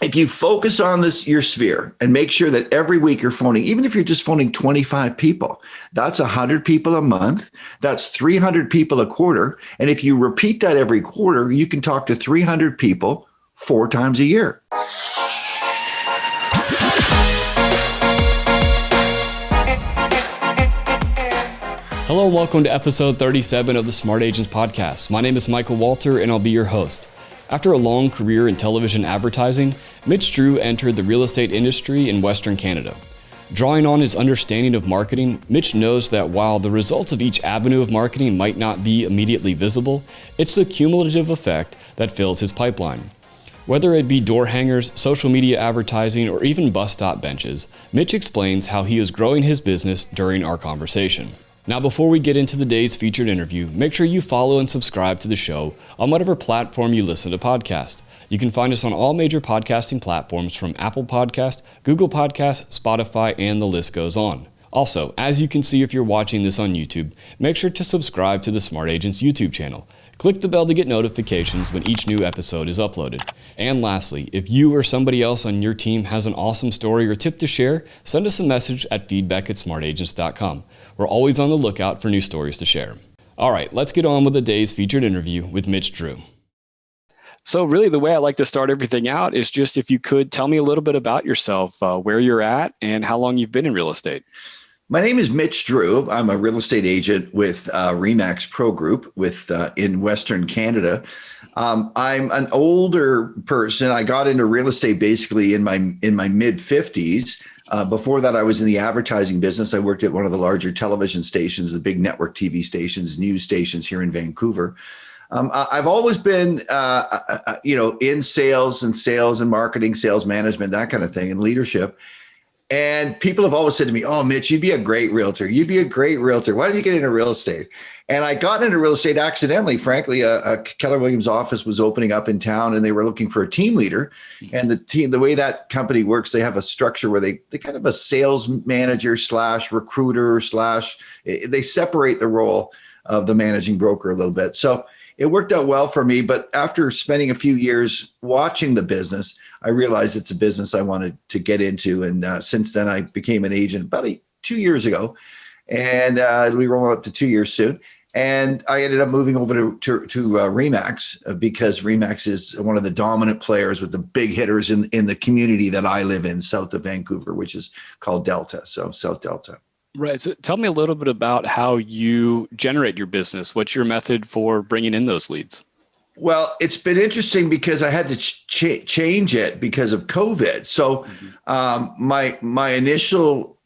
if you focus on your sphere and make sure that every week you're phoning, even if you're just phoning 25 people, that's 100 people a month. That's 300 people a quarter. And if you repeat that every quarter, you can talk to 300 people 4 times a year. Hello and welcome to episode 37 of the Smart Agents Podcast. My name is Michael Walter and I'll be your host. After a long career in television advertising, Mitch Drew entered the real estate industry in Western Canada. Drawing on his understanding of marketing, Mitch knows that while the results of each avenue of marketing might not be immediately visible, it's the cumulative effect that fills his pipeline. Whether it be door hangers, social media advertising, or even bus stop benches, Mitch explains how he is growing his business during our conversation. Now, before we get into the day's featured interview, make sure you follow and subscribe to the show on whatever platform you listen to podcasts. You can find us on all major podcasting platforms from Apple Podcasts, Google Podcasts, Spotify, and the list goes on. Also, as you can see if you're watching this on YouTube, make sure to subscribe to the Smart Agents YouTube channel. Click the bell to get notifications when each new episode is uploaded. And lastly, if you or somebody else on your team has an awesome story or tip to share, send us a message at feedback@smartagents.com. We're always on the lookout for new stories to share. All right, let's get on with the day's featured interview with Mitch Drew. So really the way I like to start everything out is just if you could tell me a little bit about yourself, where you're at and how long you've been in real estate. My name is Mitch Drew. I'm a real estate agent with RE/MAX Pro Group in Western Canada. I'm an older person. I got into real estate basically in my mid 50s. Before that, I was in the advertising business. I worked at one of the larger television stations, the big network TV stations, news stations here in Vancouver. I've always been, in sales and marketing, sales management, that kind of thing, and leadership. And people have always said to me, "Oh, Mitch, you'd be a great realtor. You'd be a great realtor. Why did you get into real estate?" And I got into real estate accidentally. Frankly, a Keller Williams office was opening up in town and they were looking for a team leader. And the way that company works, they have a structure where they kind of a sales manager / recruiter / they separate the role of the managing broker a little bit. So it worked out well for me. But after spending a few years watching the business, I realized it's a business I wanted to get into. And since then, I became an agent about 2 years ago. And we roll up to 2 years soon. And I ended up moving over to RE/MAX because RE/MAX is one of the dominant players with the big hitters in the community that I live in, south of Vancouver, which is called Delta, so South Delta. Right. So tell me a little bit about how you generate your business. What's your method for bringing in those leads? Well, it's been interesting because I had to change it because of COVID. So my initial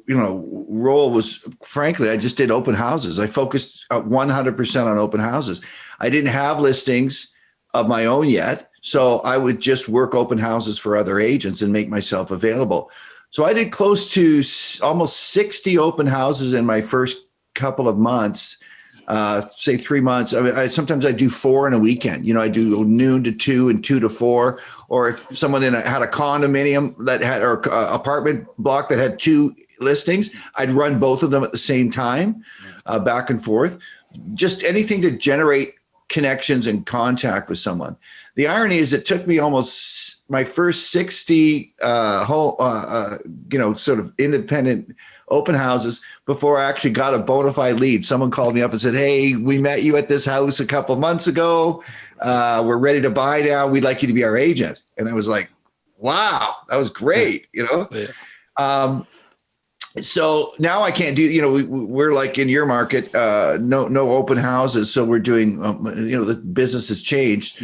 role was, frankly, I just did open houses. I focused 100% on open houses. I didn't have listings of my own yet. So I would just work open houses for other agents and make myself available. So I did close to almost 60 open houses in my first couple of months, say 3 months. I mean, sometimes I do 4 in a weekend. I do noon to 2 and 2 to 4. Or if someone had a condominium that had, or apartment block that had 2 listings, I'd run both of them at the same time, back and forth. Just anything to generate connections and contact with someone. The irony is it took me almost my first 60 sort of independent open houses before I actually got a bona fide lead. Someone called me up and said, "Hey, we met you at this house a couple months ago. We're ready to buy now. We'd like you to be our agent." And I was like, wow, that was great. Yeah. So now I can't do, we're like in your market, no open houses. So we're doing, the business has changed.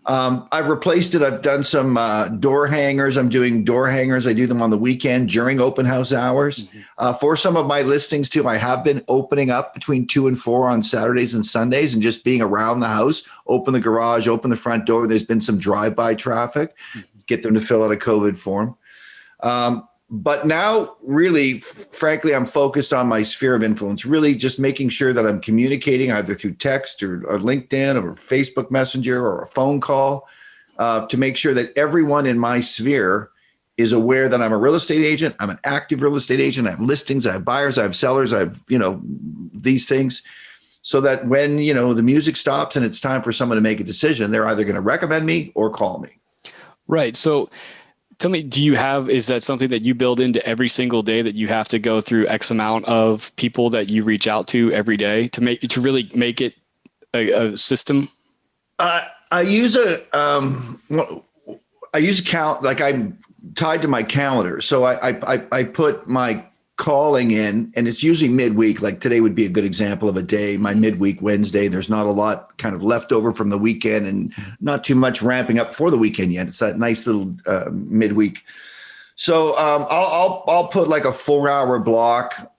I've replaced it. I've done some door hangers. I'm doing door hangers. I do them on the weekend during open house hours. For some of my listings too, I have been opening up between 2 and 4 on Saturdays and Sundays and just being around the house, open the garage, open the front door. There's been some drive-by traffic, get them to fill out a COVID form. But now, really, frankly, I'm focused on my sphere of influence, really just making sure that I'm communicating either through text or LinkedIn or Facebook Messenger or a phone call to make sure that everyone in my sphere is aware that I'm a real estate agent. I'm an active real estate agent. I have listings, I have buyers, I have sellers, I have, these things. So that when, the music stops and it's time for someone to make a decision, they're either going to recommend me or call me. Right. So tell me, is that something that you build into every single day, that you have to go through X amount of people that you reach out to every day to really make it a system? I use a count, like I'm tied to my calendar. So I put my calling in, and it's usually midweek. Like today would be a good example of a day, my midweek Wednesday. There's not a lot kind of left over from the weekend and not too much ramping up for the weekend yet. It's that nice little midweek. So I'll put like a 4-hour block,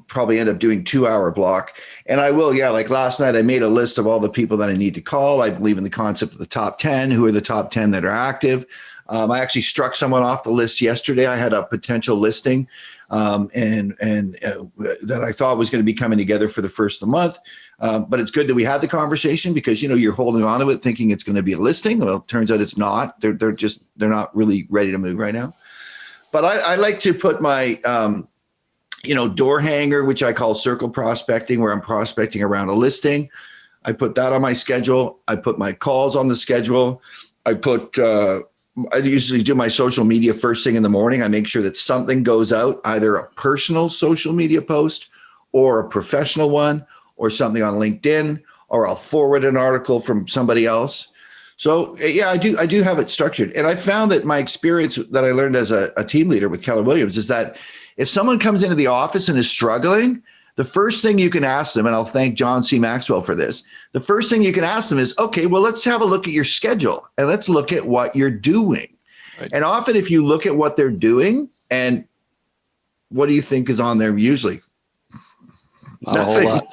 probably end up doing 2-hour block. And I will, yeah, like last night I made a list of all the people that I need to call. I believe in the concept of the top 10, who are the top 10 that are active. I actually struck someone off the list yesterday. I had a potential listing and that I thought was going to be coming together for the first of the month. But it's good that we had the conversation, because, you're holding on to it thinking it's going to be a listing. Well, it turns out it's not. They're not really ready to move right now. But I like to put my, door hanger, which I call circle prospecting, where I'm prospecting around a listing. I put that on my schedule. I put my calls on the schedule. I usually do my social media first thing in the morning. I make sure that something goes out, either a personal social media post or a professional one, or something on LinkedIn, or I'll forward an article from somebody else. So yeah, I do have it structured. And I found that my experience that I learned as a team leader with Keller Williams is that if someone comes into the office and is struggling, the first thing you can ask them, and I'll thank John C. Maxwell for this, the first thing you can ask them is, okay, well, let's have a look at your schedule and let's look at what you're doing. Right. And often if you look at what they're doing, and what do you think is on there usually? Not a whole lot.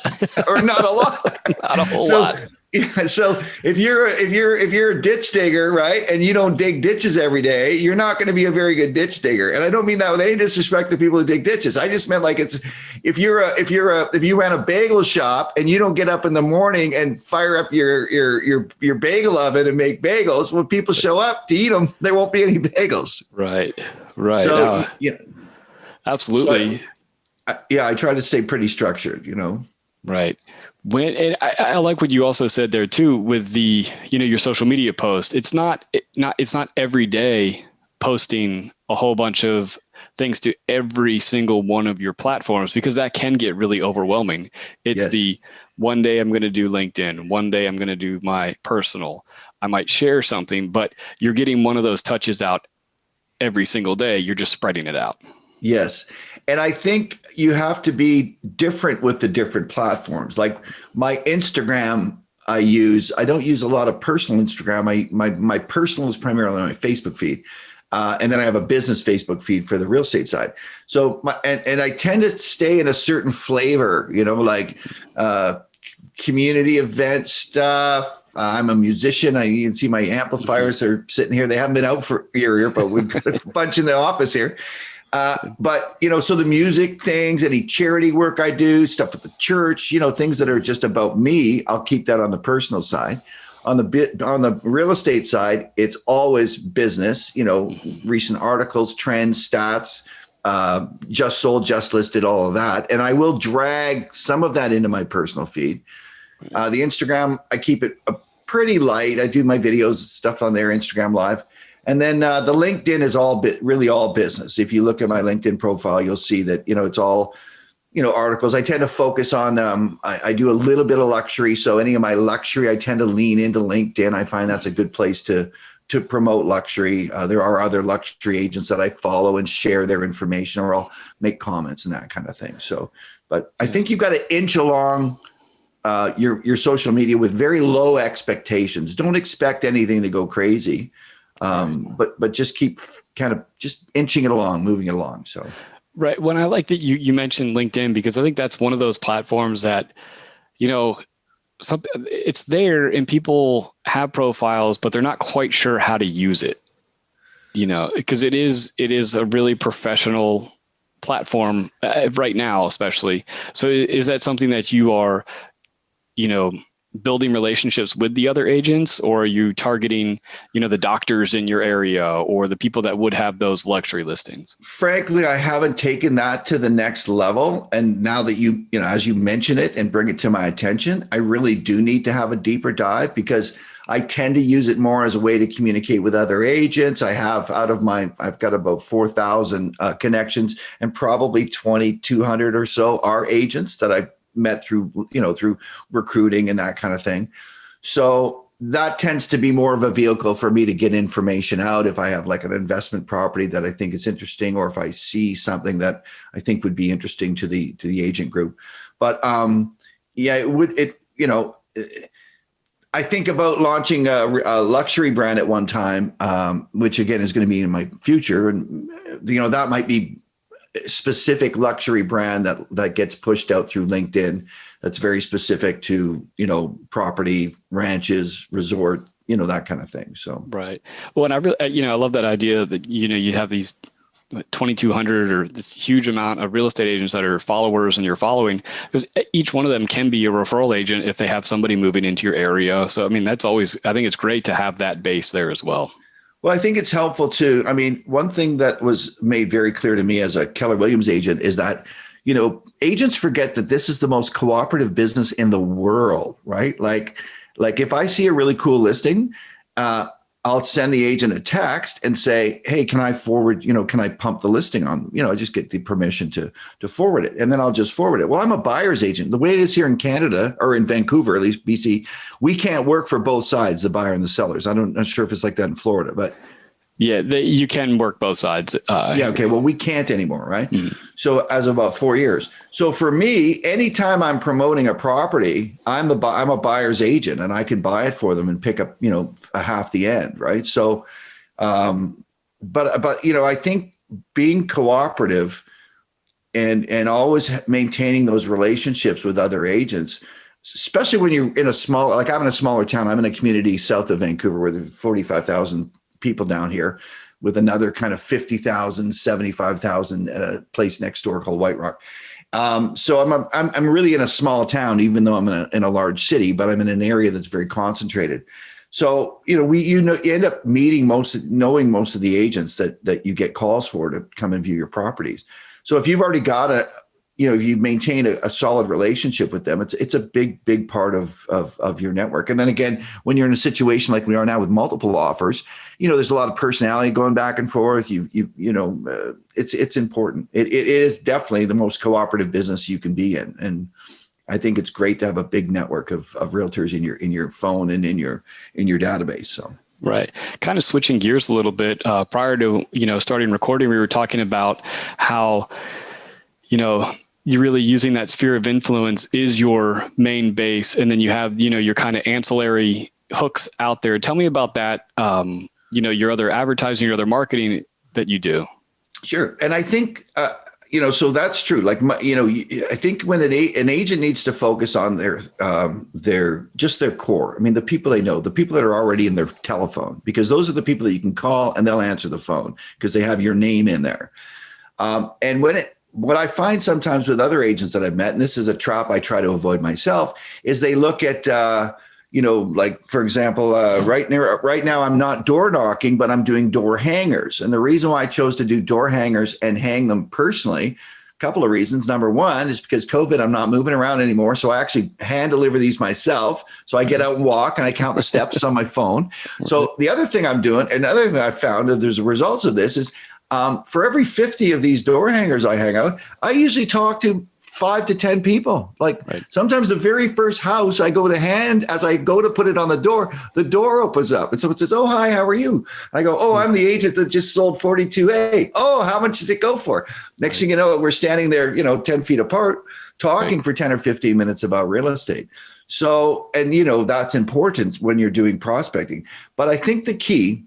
Or not a lot. Not a whole lot. Yeah, so if you're a ditch digger, right, and you don't dig ditches every day, you're not going to be a very good ditch digger. And I don't mean that with any disrespect to people who dig ditches. I just meant like if you ran a bagel shop and you don't get up in the morning and fire up your bagel oven and make bagels, when people show up to eat them, there won't be any bagels. Right. So yeah, absolutely. So, I try to stay pretty structured, Right. And I like what you also said there too, with the, your social media post. It's not every day posting a whole bunch of things to every single one of your platforms, because that can get really overwhelming. It's yes. The one day I'm going to do LinkedIn, one day I'm going to do my personal, I might share something, but you're getting one of those touches out every single day. You're just spreading it out. Yes. And I think you have to be different with the different platforms. Like my Instagram, I don't use a lot of personal Instagram. My personal is primarily my Facebook feed. And then I have a business Facebook feed for the real estate side. So and I tend to stay in a certain flavor, like community event stuff. I'm a musician. You can see my amplifiers are sitting here. They haven't been out for a year, but we've got a bunch in the office here. But, so the music things, any charity work I do, stuff with the church, things that are just about me, I'll keep that on the personal side. On the real estate side, it's always business, recent articles, trends, stats, just sold, just listed, all of that. And I will drag some of that into my personal feed. The Instagram, I keep it pretty light. I do my videos, stuff on there, Instagram Live. And then the LinkedIn is really all business. If you look at my LinkedIn profile, you'll see that, it's all, articles. I tend to focus on, I do a little bit of luxury. So any of my luxury, I tend to lean into LinkedIn. I find that's a good place to promote luxury. There are other luxury agents that I follow and share their information, or I'll make comments and that kind of thing. So, but I think you've got to inch along your social media with very low expectations. Don't expect anything to go crazy. But just keep kind of just inching it along, moving it along. So, right. When I like that you mentioned LinkedIn, because I think that's one of those platforms that, it's there and people have profiles, but they're not quite sure how to use it, because it is a really professional platform right now, especially. So is that something that you are, building relationships with the other agents, or are you targeting, the doctors in your area or the people that would have those luxury listings? Frankly, I haven't taken that to the next level. And now that as you mention it and bring it to my attention, I really do need to have a deeper dive, because I tend to use it more as a way to communicate with other agents. I've got about 4,000 connections, and probably 2,200 or so are agents that I've met through recruiting and that kind of thing. So that tends to be more of a vehicle for me to get information out if I have like an investment property that I think is interesting, or if I see something that I think would be interesting to the agent group. But I think about launching a luxury brand at one time, which again is going to be in my future, and that might be a specific luxury brand that gets pushed out through LinkedIn. That's very specific to, property, ranches, resort, that kind of thing. So, right. Well, and I really, I love that idea that, you have these 2,200 or this huge amount of real estate agents that are followers and you're following, because each one of them can be a referral agent if they have somebody moving into your area. So, I mean, I think it's great to have that base there as well. Well, I think it's helpful too. I mean, one thing that was made very clear to me as a Keller Williams agent is that, agents forget that this is the most cooperative business in the world, right? Like if I see a really cool listing, I'll send the agent a text and say, hey, can I forward, can I pump the listing on, I just get the permission to forward it. And then I'll just forward it. Well, I'm a buyer's agent. The way it is here in Canada, or in Vancouver, at least BC, we can't work for both sides, the buyer and the sellers. I'm not sure if it's like that in Florida, but yeah, you can work both sides. Okay. Well, we can't anymore, right? Mm-hmm. So as of about 4 years. So for me, anytime I'm promoting a property, I'm a buyer's agent, and I can buy it for them and pick up, a half the end, right? So, but I think being cooperative and always maintaining those relationships with other agents, especially when you're in I'm in a smaller town. I'm in a community south of Vancouver where there's 45,000 people down here, with another kind of 50,000, 75,000 place next door called White Rock. So I'm really in a small town, even though I'm in a large city, but I'm in an area that's very concentrated. So, you end up knowing most of the agents that you get calls for to come and view your properties. So if you've already got if you maintain a solid relationship with them, it's a big part of your network. And then again, when you're in a situation like we are now with multiple offers, there's a lot of personality going back and forth. It's important. It is definitely the most cooperative business you can be in. And I think it's great to have a big network of realtors in your phone and in your database. So. Right. Kind of switching gears a little bit, prior to, starting recording, we were talking about how, you're really using that sphere of influence is your main base. And then you have, your kind of ancillary hooks out there. Tell me about that. Your other advertising, your other marketing that you do. Sure. And I think, so that's true. Like, I think when an agent needs to focus on their core. I mean, the people they know, the people that are already in their telephone, because those are the people that you can call and they'll answer the phone because they have your name in there. And what I find sometimes with other agents that I've met, and this is a trap I try to avoid myself, is they look at, like, for example, right now I'm not door knocking, but I'm doing door hangers. And the reason why I chose to do door hangers and hang them personally, a couple of reasons. Number one is because COVID, I'm not moving around anymore. So I actually hand deliver these myself. So I get out and walk and I count the steps on my phone. So the other thing I'm doing, another thing I found, that there's results of this is, for every 50 of these door hangers I hang out, I usually talk to 5 to 10 people. Like, right. Sometimes the very first house I go to hand, as I go to put it on the door opens up. And someone says, oh, hi, how are you? I go, oh, I'm the agent that just sold 42A. Oh, how much did it go for? Next thing you know, we're standing there, 10 feet apart, talking for 10 or 15 minutes about real estate. So, and that's important when you're doing prospecting. But I think the key,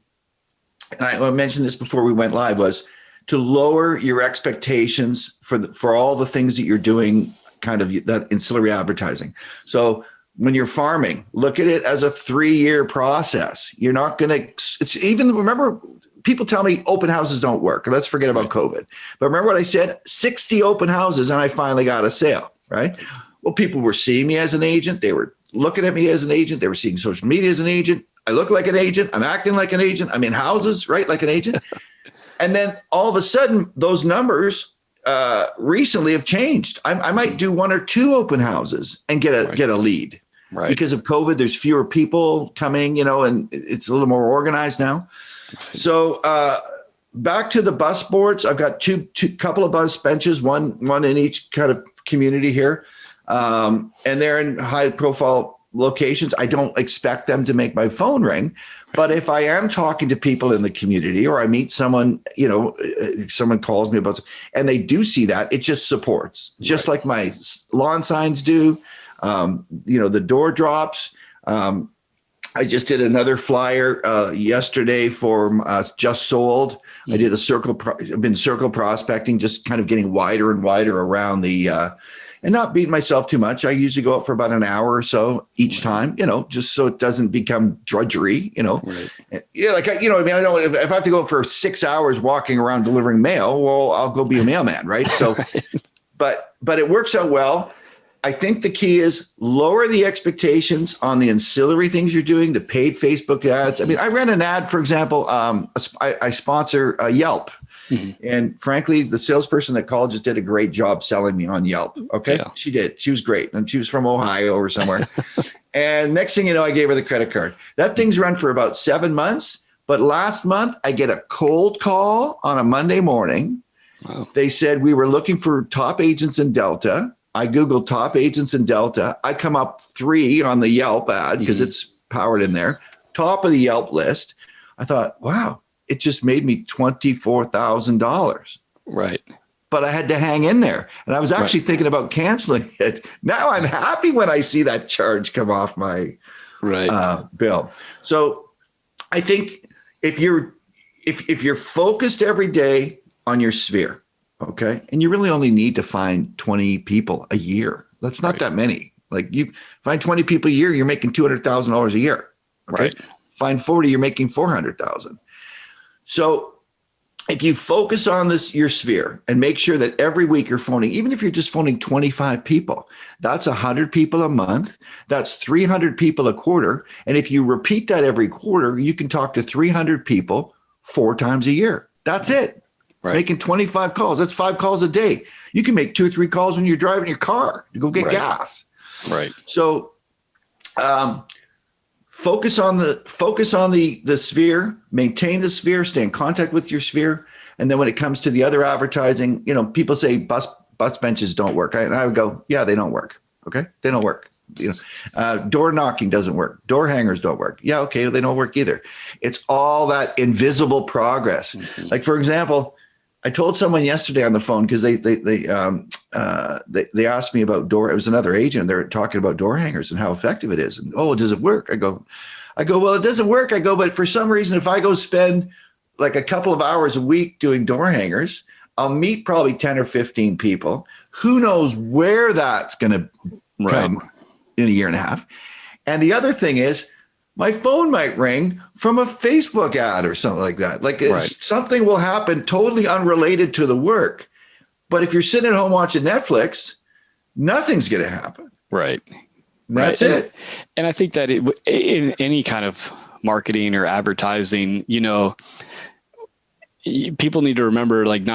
and I mentioned this before we went live, was to lower your expectations for all the things that you're doing, kind of that ancillary advertising. So when you're farming, look at it as a 3-year process. You're not going to, remember, people tell me open houses don't work. Let's forget about COVID. But remember what I said, 60 open houses and I finally got a sale, right? Well, people were seeing me as an agent. They were looking at me as an agent. They were seeing social media as an agent. I look like an agent. I'm acting like an agent. I'm in houses, right? Like an agent. And then all of a sudden, those numbers recently have changed. I might do 1 or 2 open houses and get a lead. Right. Because of COVID, there's fewer people coming, and it's a little more organized now. So back to the bus boards. I've got two couple of bus benches, one in each kind of community here. And they're in high profile locations. I don't expect them to make my phone ring, but if I am talking to people in the community or I meet someone, someone calls me about, and they do see that, it just supports, just like my lawn signs do. The door drops. I just did another flyer yesterday for Just Sold. I did I've been circle prospecting, just kind of getting wider and wider around the, and not beating myself too much. I usually go out for about an hour or so each time, just so it doesn't become drudgery, Right. Yeah, like, I know if I have to go for 6 hours walking around delivering mail, well, I'll go be a mailman, right? So, Right. but it works out well. I think the key is lower the expectations on the ancillary things you're doing, the paid Facebook ads. I mean, I ran an ad, for example, I sponsor Yelp. Mm-hmm. And frankly, the salesperson that called just did a great job selling me on Yelp. Okay. Yeah. She did. She was great. And she was from Ohio or somewhere. And next thing you know, I gave her the credit card. That thing's run for about 7 months. But last month, I get a cold call on a Monday morning. Wow. They said we were looking for top agents in Delta. I Googled top agents in Delta. I come up 3 on the Yelp ad because it's powered in there. Top of the Yelp list. I thought, wow. It just made me $24,000. Right. But I had to hang in there. And I was actually thinking about canceling it. Now I'm happy when I see that charge come off my bill. So I think if you're focused every day on your sphere, okay, and you really only need to find 20 people a year. That's not that many. Like, you find 20 people a year, you're making $200,000 a year. Okay? Right. Find 40, you're making $400,000. So if you focus on your sphere and make sure that every week you're phoning, even if you're just phoning 25 people, that's 100 people a month. That's 300 people a quarter. And if you repeat that every quarter, you can talk to 300 people 4 times a year. That's it. Right. Making 25 calls. That's 5 calls a day. You can make 2 or 3 calls when you're driving your car to go get gas. Right. So, focus on the sphere, maintain the sphere, stay in contact with your sphere. And then when it comes to the other advertising, people say bus benches don't work. And I would go, yeah, they don't work. Okay. They don't work. Door knocking doesn't work. Door hangers don't work. Yeah. Okay. They don't work either. It's all that invisible progress. Mm-hmm. Like, for example, I told someone yesterday on the phone, because they asked me about door. It was another agent. They're talking about door hangers and how effective it is. And, does it work? I go, well, it doesn't work. I go, but for some reason, if I go spend like a couple of hours a week doing door hangers, I'll meet probably 10 or 15 people. Who knows where that's going to come in a year and a half. And the other thing is, my phone might ring from a Facebook ad or something like that. Like, something will happen totally unrelated to the work. But if you're sitting at home watching Netflix, nothing's going to happen. Right. That's it. And I think that in any kind of marketing or advertising, people need to remember, like,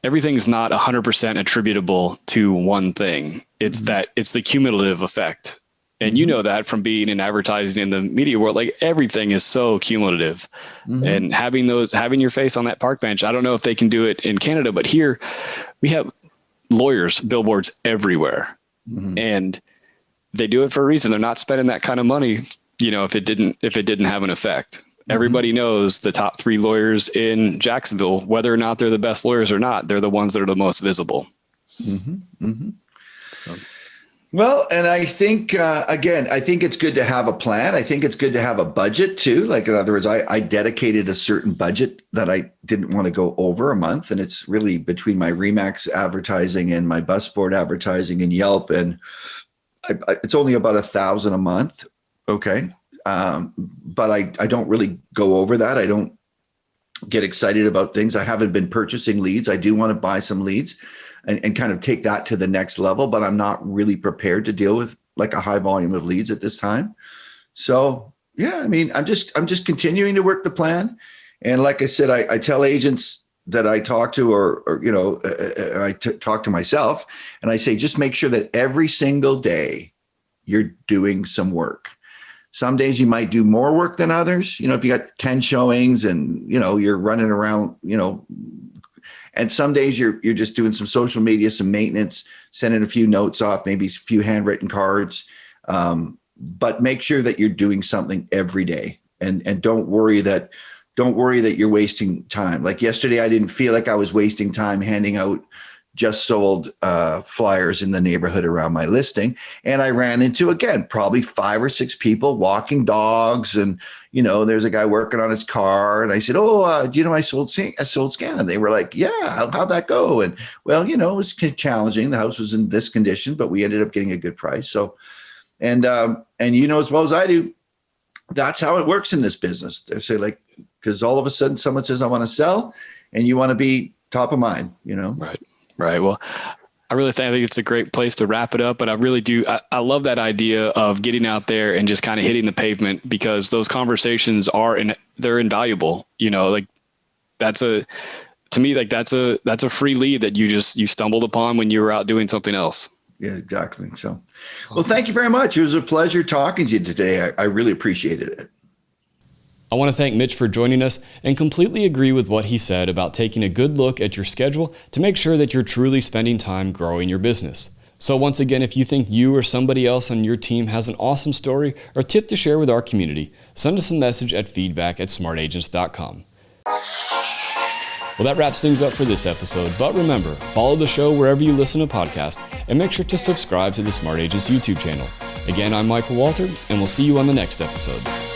everything's not 100% attributable to one thing. It's it's the cumulative effect. And you know that from being in advertising in the media world, like, everything is so cumulative. And having your face on that park bench, I don't know if they can do it in Canada, but here we have lawyers, billboards everywhere. And they do it for a reason. They're not spending that kind of money, if it didn't have an effect. Everybody knows the top 3 lawyers in Jacksonville, whether or not they're the best lawyers or not, they're the ones that are the most visible. So. Well, and I think, again, I think it's good to have a plan. I think it's good to have a budget too. Like, in other words, I dedicated a certain budget that I didn't want to go over a month. And it's really between my Remax advertising and my bus board advertising and Yelp. And it's only about $1,000 a month. Okay. But I don't really go over that. I don't get excited about things. I haven't been purchasing leads. I do want to buy some leads and kind of take that to the next level, but I'm not really prepared to deal with like a high volume of leads at this time. So yeah, I mean, I'm just continuing to work the plan. And like I said, I tell agents that I talk to, or talk to myself, and I say, just make sure that every single day you're doing some work. Some days you might do more work than others. You know, if you got 10 showings and, you know, you're running around, you know, and some days you're just doing some social media, some maintenance, sending a few notes off, maybe a few handwritten cards. But make sure that you're doing something every day, and don't worry that you're wasting time. Like yesterday, I didn't feel like I was wasting time handing out just sold flyers in the neighborhood around my listing. And I ran into, again, probably 5 or 6 people walking dogs. And, you know, there's a guy working on his car. And I said, do you know I sold scan? And they were like, yeah, how'd that go? And, well, you know, it was challenging. The house was in this condition, but we ended up getting a good price. So, and you know, as well as I do, that's how it works in this business. They say, like, because all of a sudden someone says, I want to sell, and you want to be top of mind, you know? Right. Well, I think it's a great place to wrap it up, but I really do. I love that idea of getting out there and just kind of hitting the pavement, because those conversations they're invaluable. You know, like to me, that's a free lead that you stumbled upon when you were out doing something else. Yeah, exactly. So, well, thank you very much. It was a pleasure talking to you today. I really appreciated it. I want to thank Mitch for joining us and completely agree with what he said about taking a good look at your schedule to make sure that you're truly spending time growing your business. So once again, if you think you or somebody else on your team has an awesome story or tip to share with our community, send us a message at feedback@smartagents.com. Well, that wraps things up for this episode, but remember, follow the show wherever you listen to podcasts and make sure to subscribe to the Smart Agents YouTube channel. Again, I'm Michael Walter, and we'll see you on the next episode.